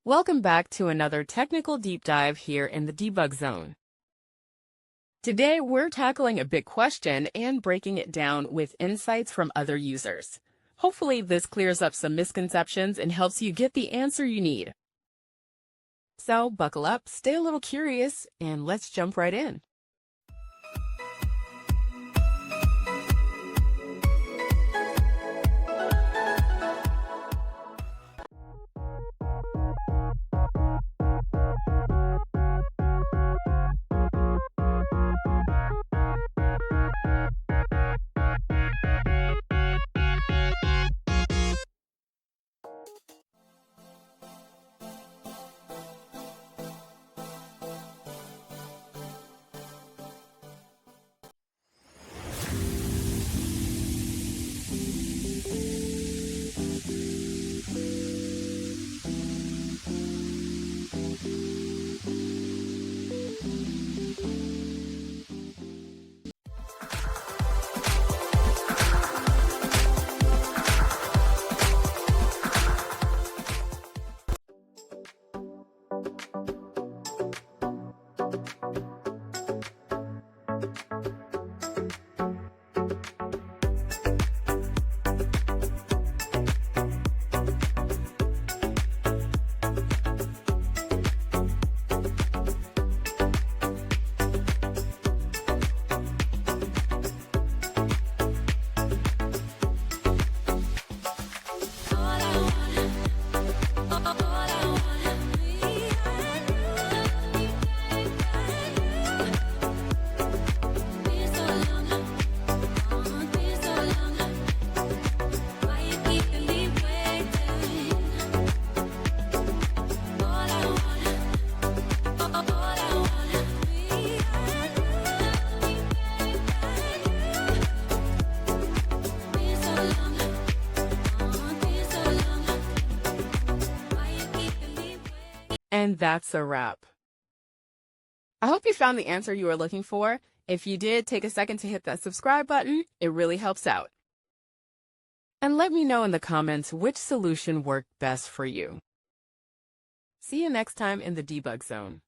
Welcome back to another technical deep dive here in the Debug Zone. Today, we're tackling a big question and breaking it down with insights from other users. Hopefully, this clears up some misconceptions and helps you get the answer you need. So, buckle up, stay a little curious, and let's jump right in. And that's a wrap. I hope you found the answer you were looking for. If you did, take a second to hit that subscribe button. It really helps out. And let me know in the comments which solution worked best for you. See you next time in the Debug Zone.